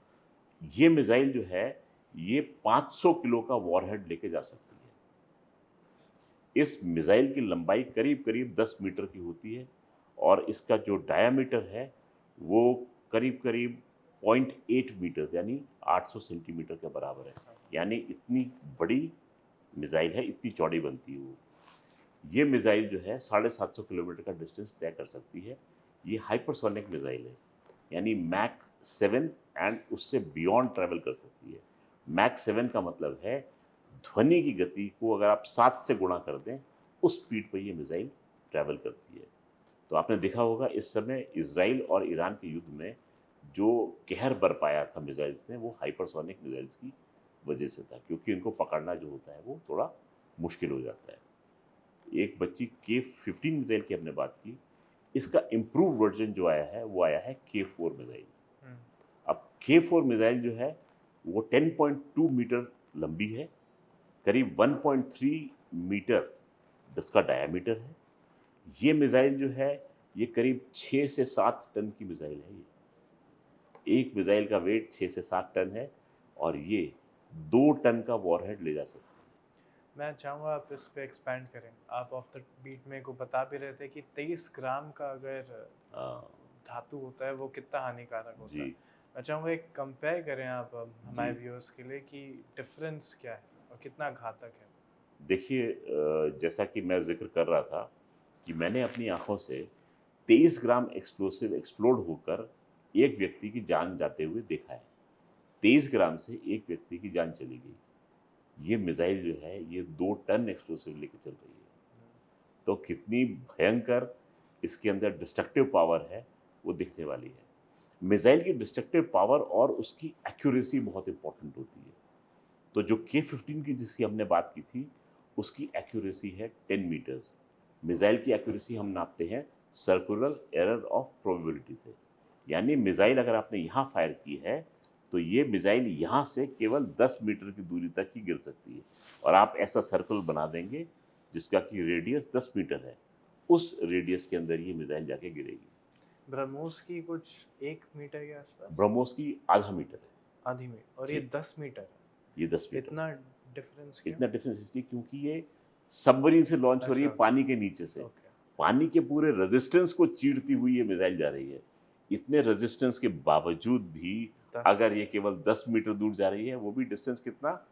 ये मिसाइल जो है, ये 500 किलो का वॉरहेड लेके जा सकती है। इस मिसाइल की लंबाई करीब-करीब 10 मीटर की होती है और इसका जो डायामीटर है, वो करीब-करीब 0.8 मीटर यानी 800 सेंटीमीटर के बराबर है। यानी इतनी बड़ी मिसाइल है, इतनी चौड़ी बनती है वो। ये मिसाइल जो है 750 किलोमीटर का डिस्टेंस तय कर सकती है। ये हाइपरसोनिक मिसाइल है, यानी मैक 7 एंड उससे बियॉन्ड ट्रैवल कर सकती है। मैक 7 का मतलब है ध्वनि की गति को अगर आप 7 से गुणा कर दें, उस स्पीड पर ये मिसाइल ट्रैवल करती है। तो आपने देखा होगा इस समय इज़राइल और ईरान के युद्ध में जो कहर बरपाया था मिसाइल्स ने, वो हाइपरसोनिक मिसाइल्स की वजह से था, क्योंकि इनको पकड़ना जो होता है वो थोड़ा मुश्किल हो जाता है। एक बच्ची के-15 मिसाइल की हमने बात की, इसका इम्प्रूव वर्जन जो आया है वो आया है के-4 मिसाइल। हम्म, अब के-4 मिसाइल जो है वो 10.2 मीटर लंबी है, करीब 1.3 मीटर इसका डायामीटर है। ये मिसाइल जो है ये करीब 6 से 7 टन की मिसाइल है ये। एक मिसाइल का वेट 6 से 7 टन है और ये 2 टन का वॉरहेड ले जा सकती है। मैं चाहूँगा आप इस पे एक्सपैंड करें। आप ऑफ द बीट में को बता भी रहे थे कि 23 ग्राम का अगर हाँ, धातु होता है वो कितना हानिकारक होता है। जी, मैं चाहूँगा एक कंपेयर करें आप हमारे जी। व्यूअर्स के लिए कि डिफरेंस क्या है और कितना घातक है। देखिए जैसा कि मैं ज़िक्र कर रहा था कि मैंने अपनी आँखों से 23 ग्राम एक्सप्लोसिव एक्सप्लोड होकर एक व्यक्ति की जान जाते हुए देखा है। 23 ग्राम से एक व्यक्ति की जान चली गई। ये मिसाइल जो है ये 2 टन एक्सप्लोसिव लेके चल रही है। तो कितनी भयंकर इसके अंदर डिस्ट्रक्टिव पावर है, वो दिखने वाली है। मिसाइल की डिस्ट्रक्टिव पावर और उसकी एक्यूरेसी बहुत इंपॉर्टेंट होती है। तो जो के-15 की जिसकी हमने बात की थी, उसकी एक्यूरेसी है 10 मीटर्स। मिसाइल की एक्यूरेसी हम नापते हैं सर्कुलर एरर ऑफ प्रोबेबिलिटी से। यानी मिसाइल अगर आपने यहाँ फायर की है, तो ये मिसाइल यहाँ से केवल 10 मीटर की दूरी तक ही गिर सकती है और आप ऐसा सर्कल बना देंगे जिसका कि रेडियस 10 मीटर है। उस रेडियस के अंदर ये मिसाइल जाके गिरेगी। ब्रह्मोस की कुछ 1 मीटर के आसपास, ब्रह्मोस की आधा मीटर है। आधी मीटर, और ये जी, 10 मीटर ये 10 है। मीटर है। इतना डिफरेंस क्यों? इतना डिफरेंस इसलिए क्योंकि ये सबमरीन से लॉन्च हो रही है, अच्छा। पानी के नीचे से। ओके। पानी के पूरे रेजिस्टेंस को चीरती हुई ये मिसाइल जा रही है। इतने रेजिस्टेंस के बावजूद भी 10 अगर ये केवल 10 मीटर दूर जा रही है, वो भी डिस्टेंस कितना,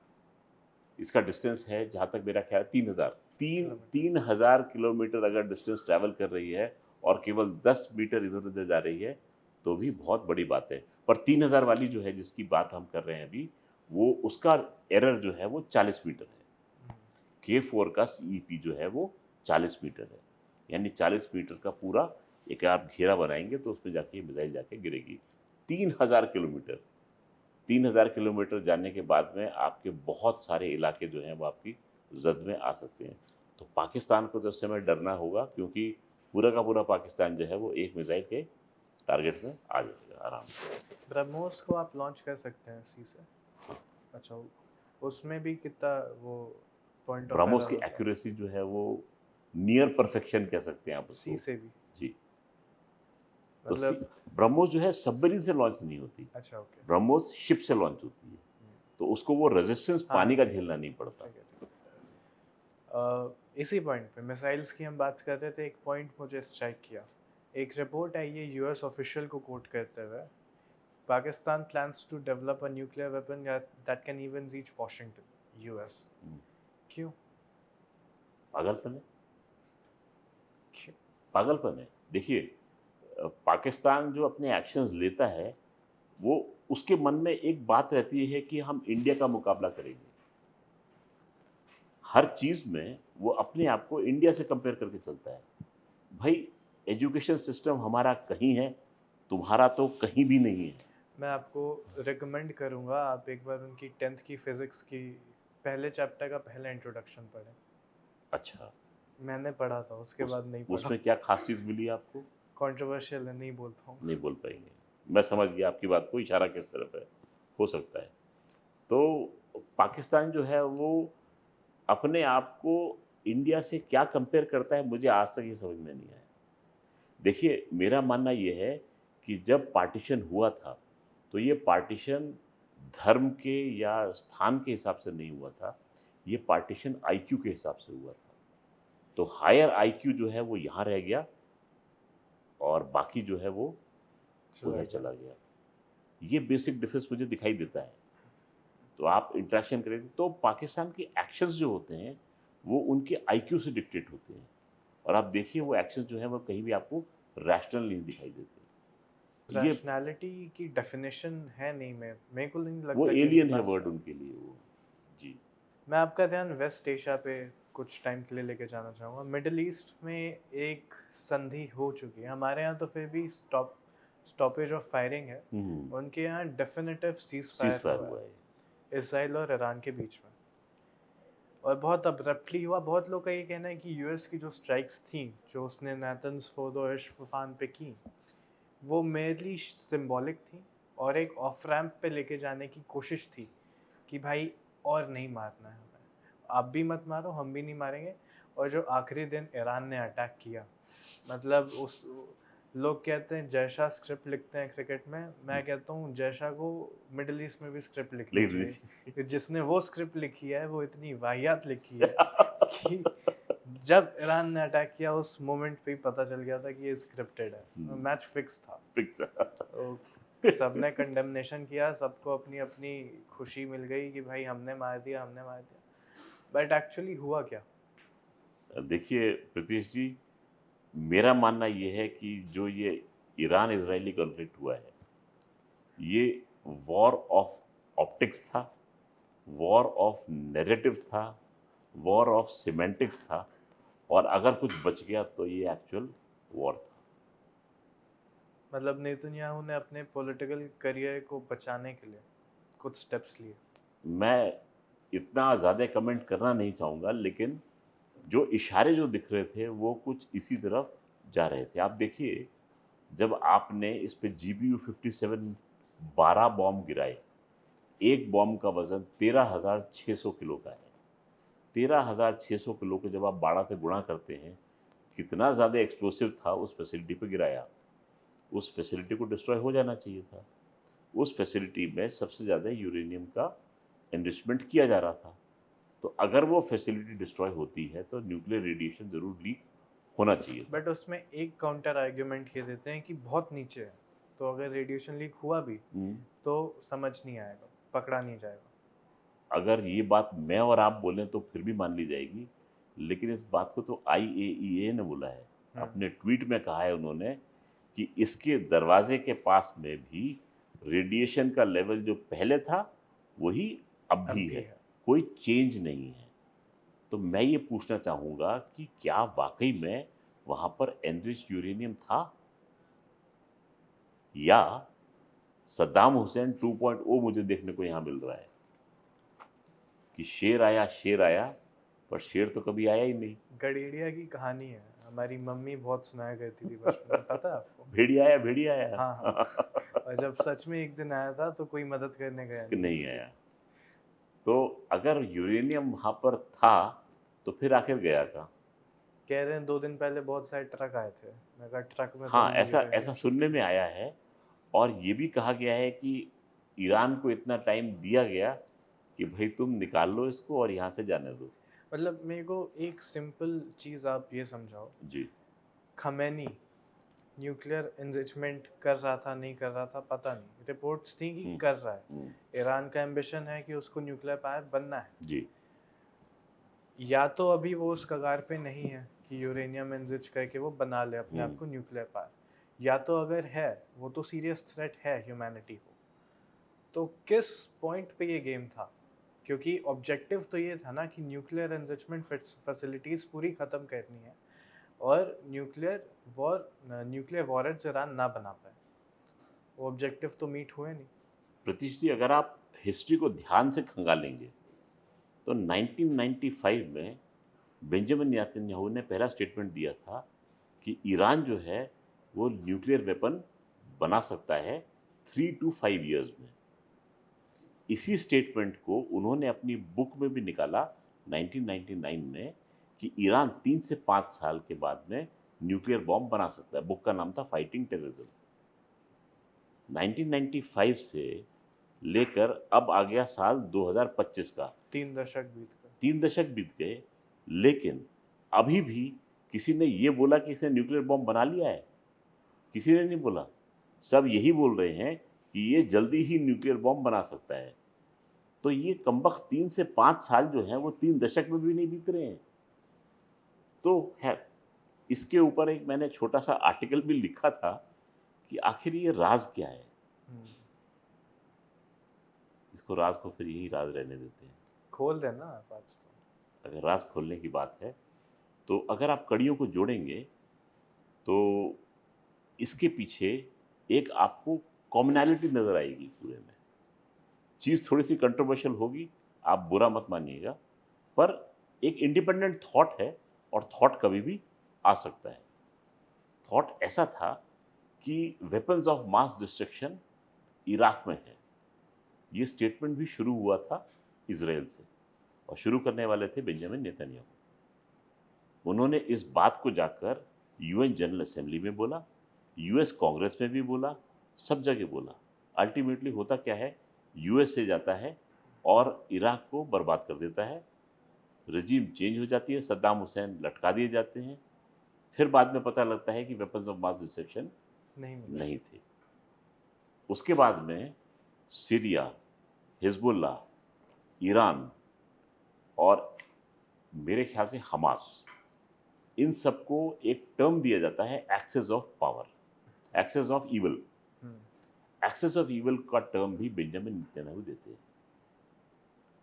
इसका डिस्टेंस है जहाँ तक मेरा ख्याल 3000 3000 किलोमीटर अगर डिस्टेंस ट्रैवल कर रही है और केवल 10 मीटर इधर उधर जा रही है, तो भी बहुत बड़ी बात है। पर 3000 वाली जो है जिसकी बात हम कर रहे हैं अभी, वो उसका एरर जो है वो 40 मीटर है। K4 का CEP जो है वो 40 मीटर है, यानी 40 मीटर का पूरा एक आप घेरा बनाएंगे तो उसमें जाके मिसाइल जाके गिरेगी। 3000 किलोमीटर, 3000 किलोमीटर जाने के बाद में आपके बहुत सारे इलाके जो हैं वो आपकी जद में आ सकते हैं। तो पाकिस्तान को तो उस समय डरना होगा, क्योंकि पूरा का पूरा पाकिस्तान जो है वो एक मिसाइल के टारगेट में आ जाएगा आराम से। ब्रह्मोस को आप लॉन्च कर सकते हैं सी से। अच्छा, उसमें भी कितना वो पॉइंट ऑफ ब्रह्मोस की एरर होता है? एक्यूरेसी जो है वो नियर परफेक्शन कह सकते हैं आप सी उसको। से भी जी। तो मतलब ब्रह्मोस जो है सबमरीन से लॉन्च नहीं होती, अच्छा, ओके। ब्रह्मोस शिप से लॉन्च होती है, तो उसको वो रेजिस्टेंस हाँ, पानी का ठीक है, झेलना नहीं पड़ता। ठीक है, ठीक है। इसी पॉइंट पे मिसाइल्स की हम बात कर रहे थे, एक पॉइंट मुझे स्ट्राइक किया। एक रिपोर्ट आई है यूएस ऑफिशियल को कोट करते हुए, Pakistan plans to develop a nuclear weapon that can even reach Washington, US. क्यों? पागलपन है, क्यों? पागलपन है। देखिए, पाकिस्तान जो अपने एक्शंस लेता है, वो उसके मन में एक बात रहती है कि हम इंडिया का मुकाबला करेंगे। हर चीज़ में वो अपने आप को इंडिया से कंपेयर करके चलता है। भाई, एजुकेशन सिस्टम हमारा कहीं है, तुम्हारा तो कहीं भी नहीं है। मैं आपको रिकमेंड करूँगा आप एक बार उनकी 10th की फिज़िक्स की पहले चैप्टर का पहला इंट्रोडक्शन पढ़ें। अच्छा, मैंने पढ़ा था, उसके बाद नहीं पढ़ा। उसमें क्या खास चीज़ मिली आपको? कंट्रोवर्शियल है, नहीं बोल पाऊँगा। नहीं बोल पाएंगे। मैं समझ गया आपकी बात को, इशारा किस तरफ है, हो सकता है। तो पाकिस्तान जो है वो अपने आप को इंडिया से क्या कंपेयर करता है, मुझे आज तक ये समझ में नहीं आया। देखिए, मेरा मानना ये है कि जब पार्टीशन हुआ था, तो ये पार्टीशन धर्म के या स्थान के हिसाब से नहीं हुआ था, ये पार्टीशन आईक्यू के हिसाब से हुआ था। तो हायर आईक्यू जो है वो यहाँ रह गया और बाकी जो है वो उधर चला गया। ये बेसिक डिफरेंस मुझे दिखाई देता है। तो आप इंटरेक्शन करेंगे तो पाकिस्तान के एक्शंस जो होते हैं वो उनके आईक्यू से डिक्टेट होते हैं, और आप देखिए वो एक्शंस जो है वो कहीं भी आपको रैशनल नहीं दिखाई देते। ये रैशनैलिटी की डेफिनेशन है नहीं, मेरे को नहीं लगता वो कि एलियन उनके है पास वर्ड उनके लिए वो। जी। मैं आपका ध्यान वेस्ट एशिया पे कुछ टाइम के लिए लेके जाना चाहूँगा। मिडिल ईस्ट में एक संधि हो चुकी है, हमारे यहाँ तो फिर भी स्टॉपेज ऑफ फायरिंग है, उनके यहाँ definitive cease cease fire fire हुआ हुआ है। है इसराइल और ईरान के बीच में, और बहुत अब्रप्टली हुआ। बहुत लोग का ये कहना है कि यूएस की जो स्ट्राइक्स थी, जो उसने नातन्स फोर्दो इश्फान पे की, वो मेनली सिंबॉलिक थी और एक ऑफ रैम्प पे लेके जाने की कोशिश थी कि भाई और नहीं मारना है हमें, आप भी मत मारो, हम भी नहीं मारेंगे। और जो आखिरी दिन ईरान ने अटैक किया, मतलब उस लोग कहते हैं जयशाह स्क्रिप्ट लिखते हैं क्रिकेट में, मैं कहता हूँ जयशाह को मिडिल ईस्ट में भी स्क्रिप्ट लिखनी लिख चाहिए, लीजिए। कि जिसने वो स्क्रिप्ट लिखी है वो इतनी वाहियात लिखी है कि जब ईरान ने अटैक किया उस मोमेंट पे ही पता चल गया था कि ये स्क्रिप्टेड है, मैच फिक्स था। तो सबने कंडेमनेशन किया, सबको अपनी अपनी खुशी मिल गई कि भाई हमने मार दिया, हमने मार दिया। बट एक्चुअली हुआ क्या? देखिए प्रीतिश जी, मेरा मानना ये है कि जो ये ईरान इजरायली कॉन्फ्लिक्ट हुआ है, ये वॉर ऑफ ऑप्टिक्स था, वॉर ऑफ नैरेटिव था, वॉर ऑफ सिमेंटिक्स था, और अगर कुछ बच गया तो ये एक्चुअल वॉर था। मतलब नेतन्याहू ने अपने पॉलिटिकल करियर को बचाने के लिए कुछ स्टेप्स लिए। मैं इतना ज़्यादा कमेंट करना नहीं चाहूँगा, लेकिन जो इशारे जो दिख रहे थे वो कुछ इसी तरफ जा रहे थे। आप देखिए, जब आपने इस पे GBU-57 12 बॉम्ब गिराए, एक बॉम्ब का वज़न 13,600 किलो का है। 13,600 किलो को जब आप 12 से गुणा करते हैं, कितना ज़्यादा एक्सप्लोसिव था उस फैसिलिटी पे गिराया। उस फैसिलिटी को डिस्ट्रॉय हो जाना चाहिए था। उस फैसिलिटी में सबसे ज़्यादा यूरेनियम का एनरिचमेंट किया जा रहा था। तो अगर वो फैसिलिटी डिस्ट्रॉय होती है तो न्यूक्लियर रेडिएशन ज़रूर लीक होना चाहिए। बट उसमें एक काउंटर आर्ग्यूमेंट ये देते हैं कि बहुत नीचे है, तो अगर रेडिएशन लीक हुआ भी हम्म, तो समझ नहीं आएगा, पकड़ा नहीं जाएगा। अगर ये बात मैं और आप बोलें तो फिर भी मान ली जाएगी, लेकिन इस बात को तो IAEA ने बोला है, अपने ट्वीट में कहा है उन्होंने कि इसके दरवाजे के पास में भी रेडिएशन का लेवल जो पहले था वही अब अब भी भी है, है। कोई चेंज नहीं है। तो मैं ये पूछना चाहूँगा कि क्या वाकई में वहाँ पर एनरिच यूरेनियम था, या सद्दाम हुसैन 2.0 मुझे देखने को यहाँ मिल रहा है कि शेर आया पर शेर तो कभी आया ही नहीं। गडेरिया की कहानी है, हमारी मम्मी बहुत सुनाया करती थी बचपन में, पता है आपको? भेड़िया आया हाँ हाँ। और जब सच में एक दिन आया था तो कोई मदद करने गया कि नहीं नहीं उसकी। आया। तो अगर यूरेनियम वहाँ पर था तो फिर आखिर गया कहाँ? कह रहे हैं 2 दिन पहले बहुत सारे ट्रक आए थे, मैं कहा ट्रक में तो हाँ, नहीं ऐसा ऐसा यूरेनियम। सुनने में आया है, और ये भी कहा गया है कि ईरान को इतना टाइम दिया गया कि भाई तुम निकाल लो इसको और यहाँ से जाने दो। मतलब मेरे को एक सिंपल चीज़ आप ये समझाओ, जी। खमेनी न्यूक्लियर एनरिचमेंट कर रहा था नहीं कर रहा था पता नहीं, रिपोर्ट्स थी कि हुँ, कर रहा है। हुँ, ईरान का एम्बिशन है कि उसको न्यूक्लियर पावर बनना है। जी। या तो अभी वो उस कगार पे नहीं है कि यूरेनियम एनरिच करके वो बना ले अपने आप हुँ, को न्यूक्लियर पावर, या तो अगर है वो तो सीरियस थ्रेट है ह्यूमैनिटी को। तो किस पॉइंट पे ये गेम था? क्योंकि ऑब्जेक्टिव तो ये था ना कि न्यूक्लियर एनरिचमेंट फैसिलिटीज़ पूरी ख़त्म करनी है और न्यूक्लियर वॉरेंट्स ईरान ना बना पाए। वो ऑब्जेक्टिव तो मीट हुए नहीं। प्रतीश जी, अगर आप हिस्ट्री को ध्यान से खंगालेंगे तो 1995 में बेंजामिन नेतन्याहू ने पहला स्टेटमेंट दिया था कि ईरान जो है वो न्यूक्लियर वेपन बना सकता है 3 to 5 ईयर्स में। इसी स्टेटमेंट को उन्होंने अपनी बुक में भी निकाला 1999 में कि ईरान 3 से 5 साल के बाद में न्यूक्लियर बॉम्ब बना सकता है। बुक का नाम था फाइटिंग टेररिज्म। 1995 से लेकर अब आ गया साल 2025 का, 3 दशक बीत गए। 3 दशक बीत गए, लेकिन अभी भी किसी ने ये बोला कि इसने न्यूक्लियर बॉम्ब बना लिया है? किसी ने नहीं बोला। सब यही बोल रहे हैं कि ये जल्दी ही न्यूक्लियर बॉम्ब बना सकता है। तो ये कमबख्त 3 से 5 साल जो हैं वो 3 दशक में भी नहीं बीत रहे हैं। तो खैर, इसके ऊपर एक मैंने छोटा-सा आर्टिकल भी लिखा था कि आखिर ये राज़ क्या है? हम्म, इसको राज़ को फिर यही राज़ रहने देते हैं। खोल देना आप आज तो। अगर राज़ खोलने की बात है, तो अगर आप कड़ियों को जोड़ेंगे, तो इसके पीछे एक आपको कॉमनैलिटी नज़र आएगी पूरे में। चीज़ थोड़ी-सी कंट्रोवर्शियल होगी, आप बुरा मत मानिएगा, पर एक इंडिपेंडेंट थॉट है और थॉट कभी भी आ सकता है। थॉट ऐसा था कि weapons of mass destruction Iraq में है। ये स्टेटमेंट भी शुरू हुआ था इज़राइल से, और शुरू करने वाले थे बेंजामिन नेतन्याहू। उन्होंने इस बात को जाकर यूएन जनरल असेंबली में बोला, यूएस कांग्रेस में भी बोला, सब जगह बोला। अल्टीमेटली होता क्या है, यूएस से जाता है और इराक को बर्बाद कर देता है। रजीम चेंज हो जाती है, सद्दाम हुसैन लटका दिए जाते हैं। फिर बाद में पता लगता है कि वेपन्स ऑफ मास डिस्ट्रक्शन नहीं मिला। नहीं थे। उसके बाद में सीरिया, हिजबुल्लाह, ईरान और मेरे ख्याल से हमास, इन सबको एक टर्म दिया जाता है excess of power, excess of evil. Hmm, excess of evil का टर्म भी बेंजामिन नेतन्याहू देते हैं।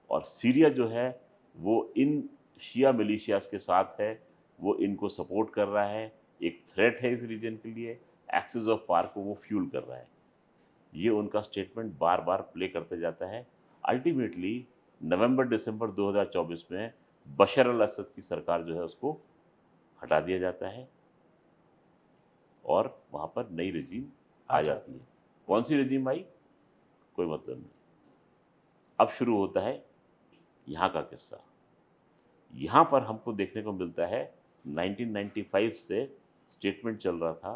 और सीरिया जो है वो इन शिया मिलिशियास के साथ है, वो इनको सपोर्ट कर रहा है, एक थ्रेट है इस रीजन के लिए, एक्सेस ऑफ पावर को वो फ्यूल कर रहा है। ये उनका स्टेटमेंट बार बार प्ले करते जाता है। अल्टीमेटली नवंबर दिसंबर 2024 में बशर अल असद की सरकार जो है उसको हटा दिया जाता है और वहाँ पर नई रजीम आ जाती है। कौन सी रजीम आई, कोई मतलब नहीं। अब शुरू होता है यहाँ का किस्सा। यहाँ पर हमको देखने को मिलता है 1995 से स्टेटमेंट चल रहा था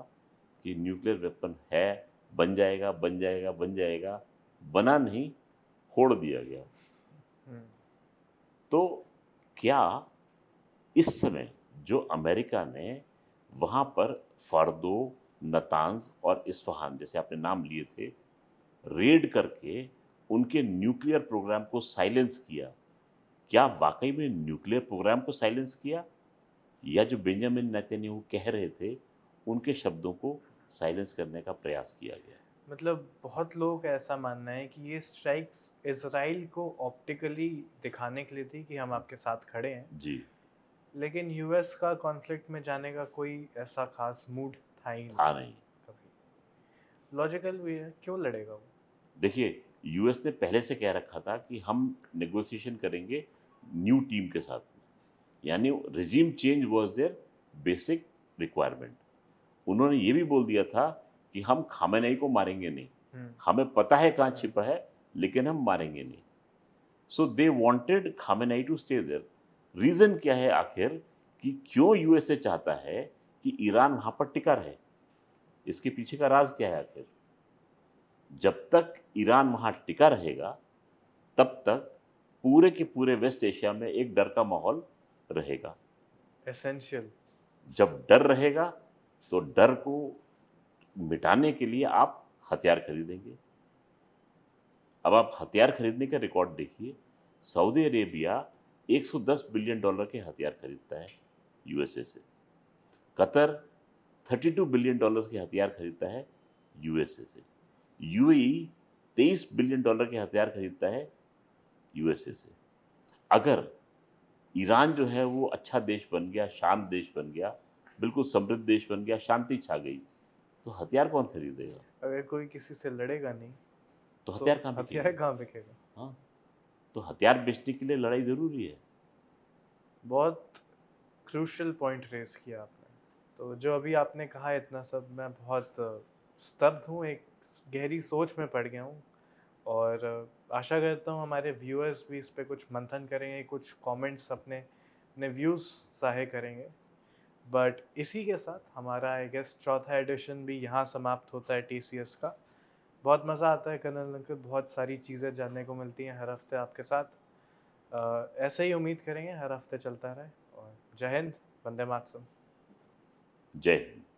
कि न्यूक्लियर वेपन है, बन जाएगा बन जाएगा बन जाएगा, बना नहीं, फोड़ दिया गया। हम्म, तो क्या इस समय जो अमेरिका ने वहाँ पर फ़ार्दो, नतांज़ और इस्फ़हान जैसे आपने नाम लिए थे, रेड करके उनके न्यूक्लियर प्रोग्राम को साइलेंस किया, क्या वाक़ई में न्यूक्लियर प्रोग्राम को साइलेंस किया? या जो बेंजामिन नेतन्याहू कह रहे थे, उनके शब्दों को साइलेंस करने का प्रयास किया गया? मतलब बहुत लोगों का ऐसा मानना है कि ये स्ट्राइक्स इज़राइल को ऑप्टिकली दिखाने के लिए थी कि हम आपके साथ खड़े हैं, जी, लेकिन यूएस का कॉन्फ्लिक्ट में जाने का कोई ऐसा खास मूड था ही नहीं था नहीं। कभी। लॉजिकल भी है, क्यों लड़ेगा वो? देखिए, यूएस ने पहले से कह रखा था कि हम नेगोशिएशन करेंगे न्यू टीम के साथ में, यानी regime change was their basic requirement. उन्होंने ये भी बोल दिया था कि हम खामेनेई को मारेंगे नहीं, हुँ, हमें पता है कहाँ हाँ, छिपा है, लेकिन हम मारेंगे नहीं। So they wanted Khamenei to stay there. Reason क्या है आखिर कि क्यों यूएसए चाहता है कि ईरान वहाँ पर टिका रहे? इसके पीछे का राज़ क्या है आखिर? जब तक ईरान वहाँ टिका रहेगा, तब तक पूरे के पूरे वेस्ट एशिया में एक डर का माहौल रहेगा। एसेंशियल। जब डर रहेगा, तो डर को मिटाने के लिए आप हथियार खरीदेंगे। अब आप हथियार खरीदने का रिकॉर्ड देखिए, सऊदी अरेबिया $110 बिलियन के हथियार खरीदता है यूएसए से। कतर $32 बिलियन के हथियार खरीदता है यूएसए से। यूएई $23 बिलियन के हथियार खरीदता है यूएसए से। अगर ईरान जो है वो अच्छा देश बन गया, शांत देश बन गया, बिल्कुल समृद्ध देश बन गया, शांति छा गई, तो हथियार कौन खरीदेगा? अगर कोई किसी से लड़ेगा नहीं, तो तो हथियार कहाँ हथियार बिकेंगे? कहाँ बिकेगा? हाँ, तो हथियार बेचने के लिए लड़ाई ज़रूरी है। बहुत क्रूशियल पॉइंट रेज़ किया आपने। तो जो अभी आपने कहा इतना सब, मैं बहुत स्तब्ध हूँ, एक गहरी सोच में पड़ गया हूँ और आशा करता हूँ हमारे व्यूअर्स भी इस पे कुछ मंथन करेंगे, कुछ कमेंट्स अपने अपने व्यूज़ ज़ाहिर करेंगे। बट इसी के साथ हमारा आई गेस चौथा एडिशन भी यहाँ समाप्त होता है टीसीएस का। बहुत मज़ा आता है कर्नल अंकित, बहुत सारी चीज़ें जानने को मिलती हैं हर हफ्ते आपके साथ। ऐसे ही उम्मीद करेंगे हर हफ्ते चलता रहे। और जय हिंद, वंदे मातरम। जय हिंद।